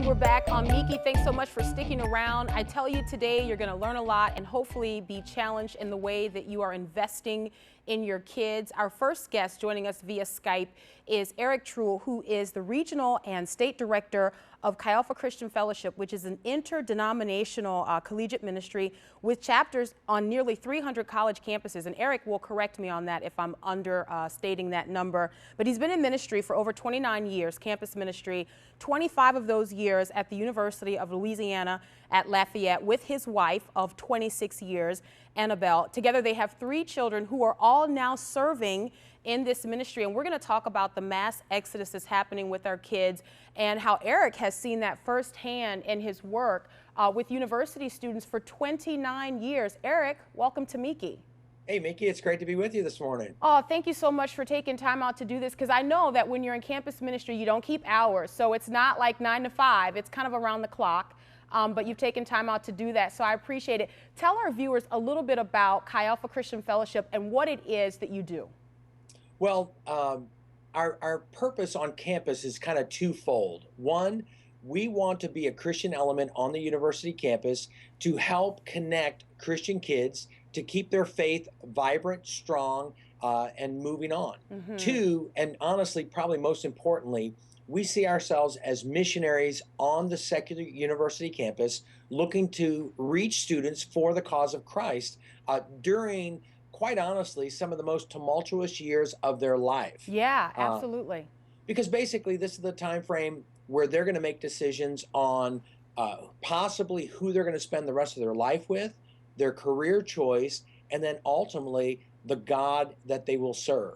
And we're back on Meeke. Thanks so much for sticking around. I tell you today, you're going to learn a lot and hopefully be challenged in the way that you are investing in your kids. Our first guest joining us via Skype is Eric Treuil, who is the regional and state director of Chi Alpha Christian Fellowship, which is an interdenominational collegiate ministry with chapters on nearly 300 college campuses. And Eric will correct me on that if I'm understating that number. But he's been in ministry for over 29 years, campus ministry, 25 of those years at the University of Louisiana at Lafayette with his wife of 26 years, Annabelle. Together they have 3 children who are all now serving in this ministry. And we're going to talk about the mass exodus that's happening with our kids and how Eric has seen that firsthand in his work with university students for 29 years. Eric, welcome to Meeke. Hey, Meeke, it's great to be with you this morning. Oh, thank you so much for taking time out to do this, because I know that when you're in campus ministry, you don't keep hours. So it's not like 9 to 5. It's kind of around the clock. But you've taken time out to do that, so I appreciate it. Tell our viewers a little bit about Chi Alpha Christian Fellowship and what it is that you do. Well, our purpose on campus is kind of twofold. One, we want to be a Christian element on the university campus to help connect Christian kids to keep their faith vibrant, strong, and moving on. Mm-hmm. 2, and honestly, probably most importantly, we see ourselves as missionaries on the secular university campus looking to reach students for the cause of Christ during, quite honestly, some of the most tumultuous years of their life. Yeah, absolutely. Because basically this is the time frame where they're going to make decisions on possibly who they're going to spend the rest of their life with, their career choice, and then ultimately the God that they will serve.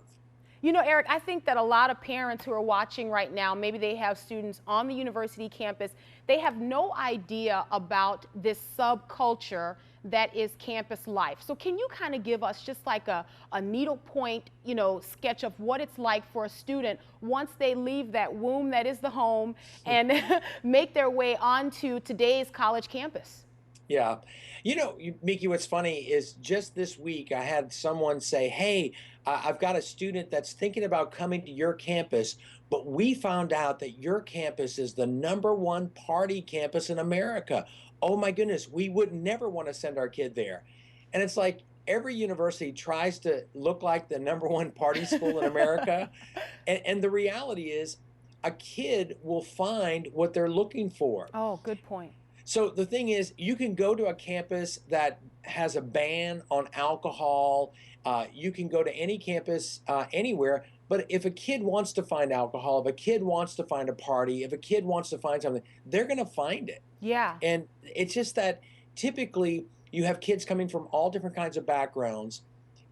You know, Eric, I think that a lot of parents who are watching right now, maybe they have students on the university campus, they have no idea about this subculture that is campus life. So can you kind of give us just like a needle point, sketch of what it's like for a student once they leave that womb that is the home and make their way onto today's college campus? Yeah. Meeke, what's funny is just this week I had someone say, hey, I've got a student that's thinking about coming to your campus, but we found out that your campus is the #1 party campus in America. Oh my goodness, we would never want to send our kid there. And it's like every university tries to look like the #1 party school in America. And the reality is a kid will find what they're looking for. Oh, good point. So the thing is, you can go to a campus that has a ban on alcohol. You can go to any campus anywhere. But if a kid wants to find alcohol, if a kid wants to find a party, if a kid wants to find something, they're going to find it. Yeah. And it's just that typically you have kids coming from all different kinds of backgrounds,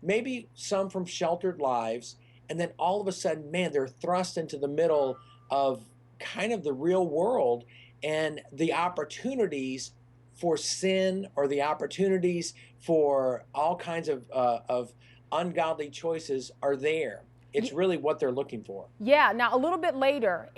maybe some from sheltered lives, and then all of a sudden, man, they're thrust into the middle of kind of the real world. And the opportunities for sin or the opportunities for all kinds of ungodly choices are there. It's really what they're looking for. Yeah. Now, a little bit later,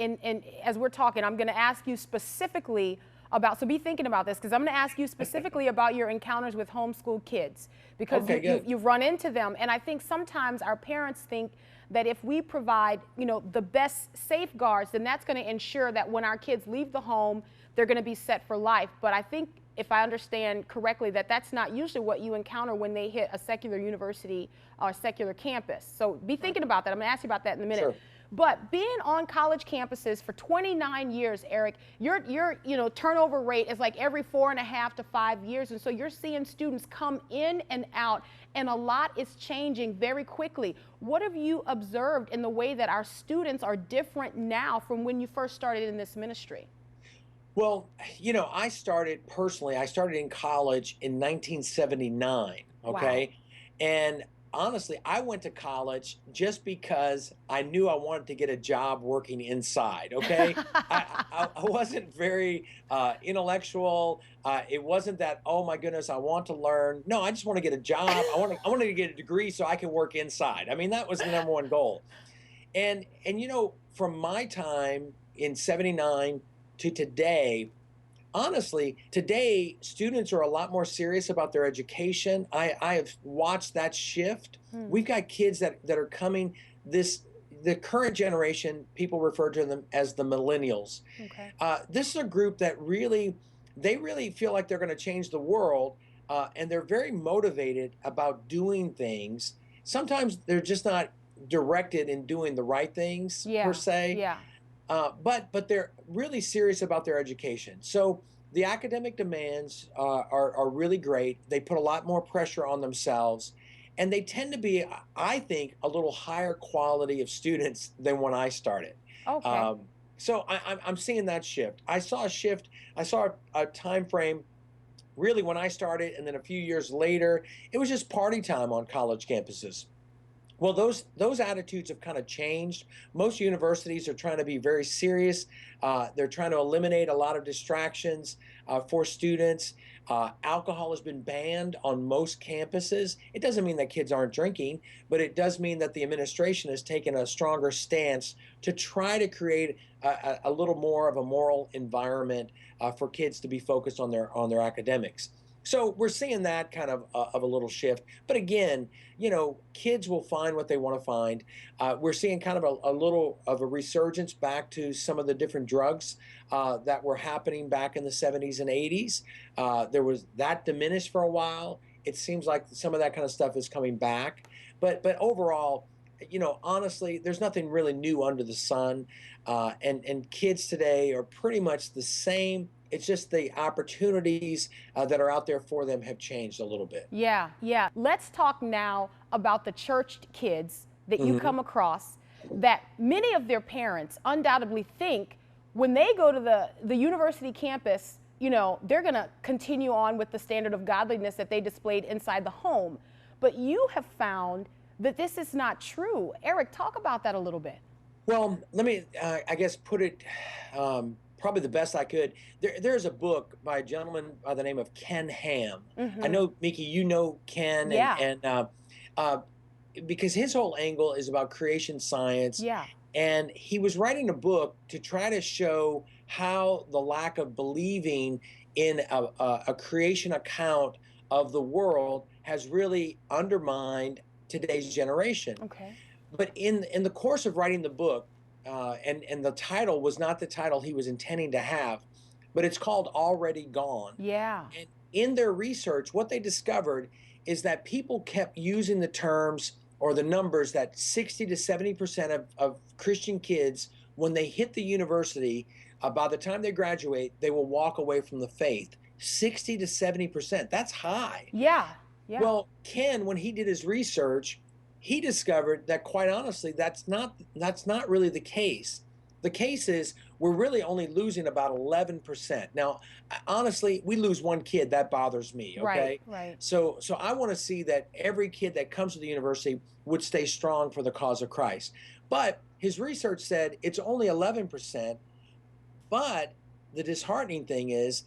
as we're talking, I'm going to ask you specifically about, so be thinking about this, because I'm going to ask you specifically about your encounters with homeschooled kids, because you've run into them. And I think sometimes our parents think that if we provide, the best safeguards, then that's going to ensure that when our kids leave the home, they're going to be set for life. But I think, if I understand correctly, that that's not usually what you encounter when they hit a secular university or secular campus. So be thinking about that. I'm going to ask you about that in a minute. Sure. But being on college campuses for 29 years, Eric, your turnover rate is like every 4.5 to 5 years. And so you're seeing students come in and out, and a lot is changing very quickly. What have you observed in the way that our students are different now from when you first started in this ministry? Well, I started in college in 1979, okay? Wow. And honestly, I went to college just because I knew I wanted to get a job working inside, okay? I wasn't very intellectual. It wasn't that, oh my goodness, I want to learn. No, I just want to get a job. I wanted to get a degree so I can work inside. I mean, that was the #1 goal. And from my time in 79 to today, honestly, today students are a lot more serious about their education. I have watched that shift. We've got kids that are coming this the current generation, people refer to them as the millennials. Okay. This is a group that they really feel like they're going to change the world, and they're very motivated about doing things. Sometimes they're just not directed in doing the right things per Yeah. se, Yeah. but they're really serious about their education. So the academic demands are really great. They put a lot more pressure on themselves, and they tend to be, I think, a little higher quality of students than when I started. Okay. Um, so I'm seeing that shift. I saw a shift. I saw a time frame really when I started, and then a few years later, it was just party time on college campuses. Well, those attitudes have kind of changed. Most universities are trying to be very serious. They're trying to eliminate a lot of distractions for students. Alcohol has been banned on most campuses. It doesn't mean that kids aren't drinking, but it does mean that the administration has taken a stronger stance to try to create a little more of a moral environment for kids to be focused on their academics. So we're seeing that kind of a little shift. But again, kids will find what they want to find. We're seeing kind of a little of a resurgence back to some of the different drugs that were happening back in the 70s and 80s. There was that diminished for a while. It seems like some of that kind of stuff is coming back. But overall, honestly, there's nothing really new under the sun. And kids today are pretty much the same. It's just the opportunities that are out there for them have changed a little bit. Yeah, yeah. Let's talk now about the churched kids that you come across that many of their parents undoubtedly think when they go to the university campus, they're going to continue on with the standard of godliness that they displayed inside the home. But you have found that this is not true. Eric, talk about that a little bit. Well, let me, I guess, put it probably the best I could. There's a book by a gentleman by the name of Ken Ham. I know, Meeke, you know Ken, Yeah. and because his whole angle is about creation science. Yeah. And he was writing a book to try to show how the lack of believing in a creation account of the world has really undermined today's generation. Okay. But in the course of writing the book, and the title was not the title he was intending to have, but it's called Already Gone. Yeah. And in their research, what they discovered is that people kept using the terms or the numbers that 60 to 70% of Christian kids, when they hit the university, by the time they graduate, they will walk away from the faith. 60 to 70%. That's high. Yeah. Yeah. Well, Ken, when he did his research, he discovered that, quite honestly, that's not really the case. The case is we're really only losing about 11%. Now, honestly, we lose one kid, that bothers me, okay? Right. So I want to see that every kid that comes to the university would stay strong for the cause of Christ. But his research said it's only 11%, but the disheartening thing is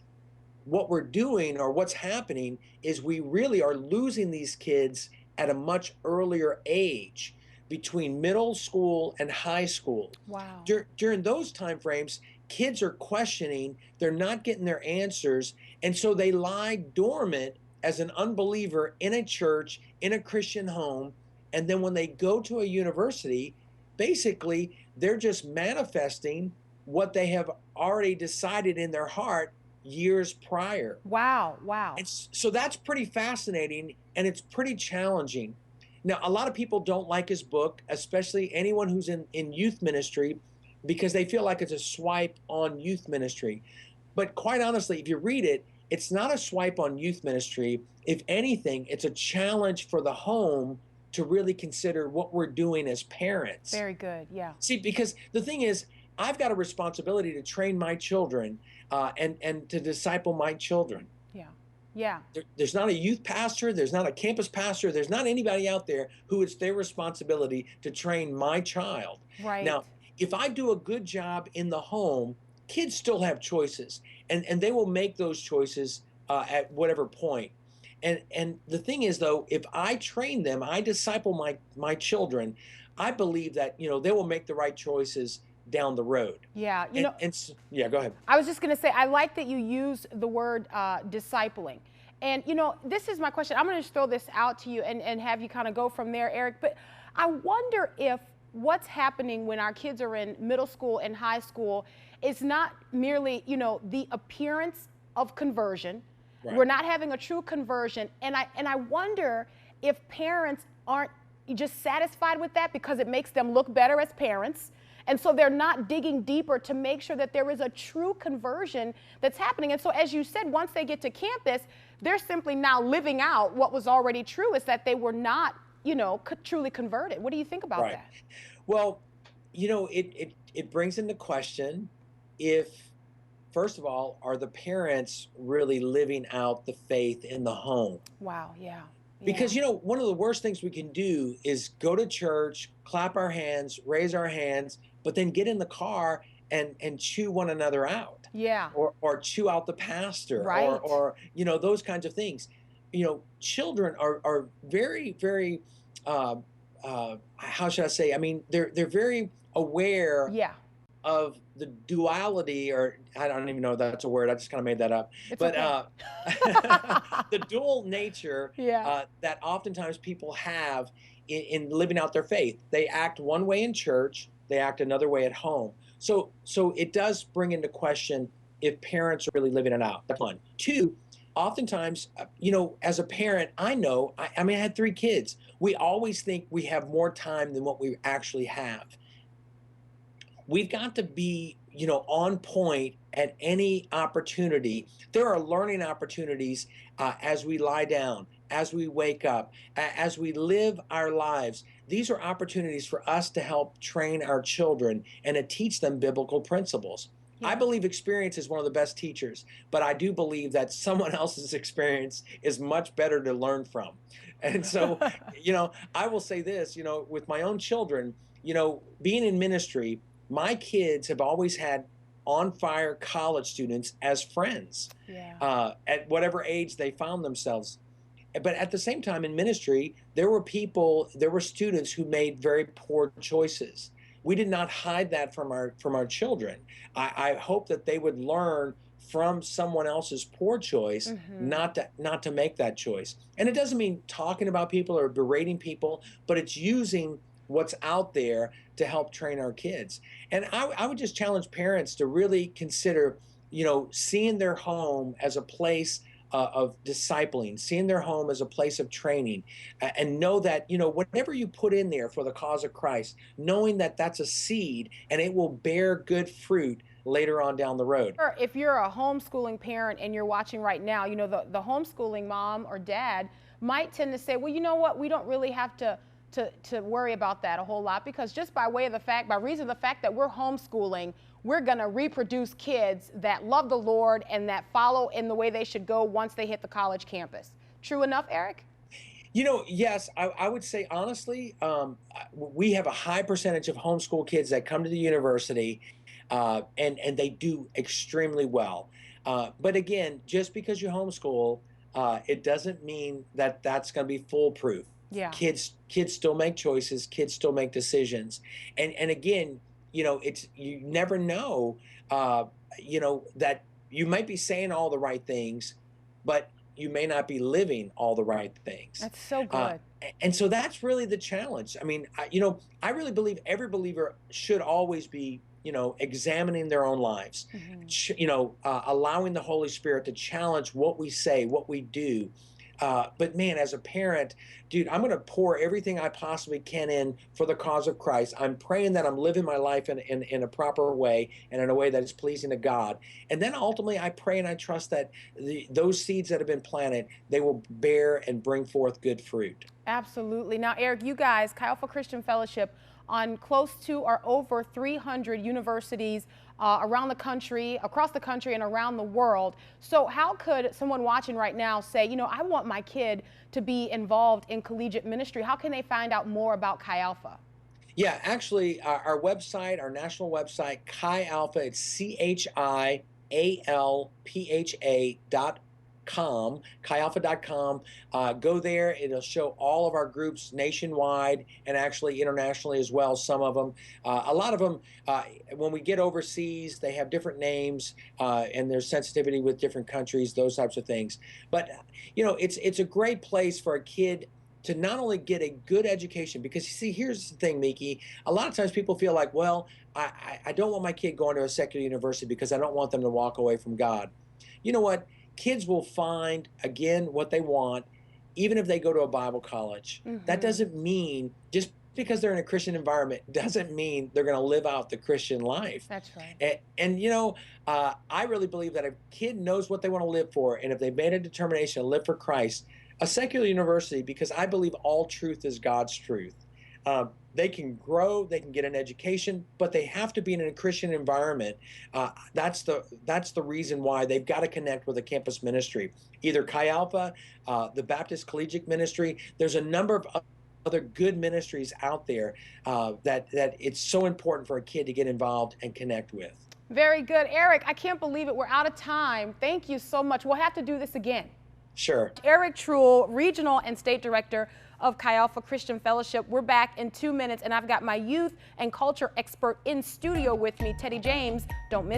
what we're doing, or what's happening, is we really are losing these kids at a much earlier age, between middle school and high school. Wow. During those time frames, kids are questioning, they're not getting their answers, and so they lie dormant as an unbeliever in a church, in a Christian home, and then when they go to a university, basically they're just manifesting what they have already decided in their heart years prior. Wow. Wow. And so that's pretty fascinating, and it's pretty challenging. Now, a lot of people don't like his book, especially anyone who's in youth ministry, because they feel like it's a swipe on youth ministry. But quite honestly, if you read it, it's not a swipe on youth ministry. If anything, it's a challenge for the home to really consider what we're doing as parents. Very good. Yeah. See, because the thing is, I've got a responsibility to train my children and to disciple my children. Yeah. Yeah. There's not a youth pastor, there's not a campus pastor, there's not anybody out there who it's their responsibility to train my child. Right. Now, if I do a good job in the home, kids still have choices, and they will make those choices at whatever point. And the thing is, though, if I train them, I disciple my children, I believe that they will make the right choices down the road. Yeah, yeah, go ahead. I was just going to say, I like that you use the word discipling. And, this is my question. I'm going to just throw this out to you and have you kind of go from there, Eric. But I wonder if what's happening when our kids are in middle school and high school is not merely, the appearance of conversion. Right. We're not having a true conversion. And I wonder if parents aren't just satisfied with that because it makes them look better as parents. And so they're not digging deeper to make sure that there is a true conversion that's happening. And so, as you said, once they get to campus, they're simply now living out what was already true, is that they were not, truly converted. What do you think about Right. that? Well, it brings into question if, first of all, are the parents really living out the faith in the home? Wow, yeah. Because, one of the worst things we can do is go to church, clap our hands, raise our hands, but then get in the car and chew one another out. Yeah. Or chew out the pastor. Right. Or those kinds of things. Children are very, very, how should I say? I mean, they're very aware Yeah. of the duality, or I don't even know if that's a word. I just kind of made that up. It's But okay. the dual nature Yeah. that oftentimes people have in living out their faith. They act one way in church, they act another way at home. So it does bring into question if parents are really living it out. That's one. Two, oftentimes, as a parent, I know, I mean, I had 3 kids. We always think we have more time than what we actually have. We've got to be, on point at any opportunity. There are learning opportunities as we lie down, as we wake up, as we live our lives. These are opportunities for us to help train our children and to teach them biblical principles. Yeah. I believe experience is one of the best teachers, but I do believe that someone else's experience is much better to learn from. And so, I will say this, with my own children, being in ministry, my kids have always had on-fire college students as friends. Yeah. At whatever age they found themselves. But at the same time, in ministry, there were students who made very poor choices. We did not hide that from our children. I hope that they would learn from someone else's poor choice, not to make that choice. And it doesn't mean talking about people or berating people, but it's using what's out there to help train our kids. And I would just challenge parents to really consider, seeing their home as a place of discipling, seeing their home as a place of training, and know that, whatever you put in there for the cause of Christ, knowing that that's a seed and it will bear good fruit later on down the road. If you're a homeschooling parent and you're watching right now, the homeschooling mom or dad might tend to say, well, you know what, we don't really have to worry about that a whole lot, because just by reason of the fact that we're homeschooling, we're going to reproduce kids that love the Lord and that follow in the way they should go once they hit the college campus. True enough, Eric? Yes, I would say honestly, we have a high percentage of homeschool kids that come to the university, and they do extremely well. But again, just because you homeschool, it doesn't mean that that's going to be foolproof. Yeah. Kids still make choices. Kids still make decisions. And again, you never know, that you might be saying all the right things, but you may not be living all the right things. That's so good. And so that's really the challenge. I mean, I really believe every believer should always be, examining their own lives, allowing the Holy Spirit to challenge what we say, what we do. But man, as a parent, dude, I'm going to pour everything I possibly can in for the cause of Christ. I'm praying that I'm living my life in a proper way and in a way that is pleasing to God. And then ultimately I pray and I trust that those seeds that have been planted, they will bear and bring forth good fruit. Absolutely. Now, Eric, you guys, Chi Alpha Christian Fellowship, on close to or over 300 universities around the country, across the country and around the world. So how could someone watching right now say, I want my kid to be involved in collegiate ministry? How can they find out more about Chi Alpha? Yeah, actually, our website, our national website, Chi Alpha, it's CHIALPHA.com, chialpha.com. Go there. It'll show all of our groups nationwide and actually internationally as well, some of them. A lot of them, when we get overseas, they have different names and there's sensitivity with different countries, those types of things. But, it's a great place for a kid to not only get a good education, because you see, here's the thing, Meeke, a lot of times people feel like, well, I don't want my kid going to a secular university because I don't want them to walk away from God. You know what? Kids will find, again, what they want, even if they go to a Bible college. That doesn't mean, just because they're in a Christian environment, doesn't mean they're going to live out the Christian life. That's right. And you know, I really believe that if a kid knows what they want to live for, and if they made a determination to live for Christ, a secular university, because I believe all truth is God's truth. They can grow, they can get an education, but they have to be in a Christian environment. That's the reason why they've got to connect with a campus ministry, either Chi Alpha, the Baptist Collegiate Ministry. There's a number of other good ministries out there that it's so important for a kid to get involved and connect with. Very good. Eric, I can't believe it. We're out of time. Thank you so much. We'll have to do this again. Sure. Eric Treuil, Regional and State Director of Chi Alpha Christian Fellowship. We're back in 2 minutes, and I've got my youth and culture expert in studio with me, Teddy James. Don't miss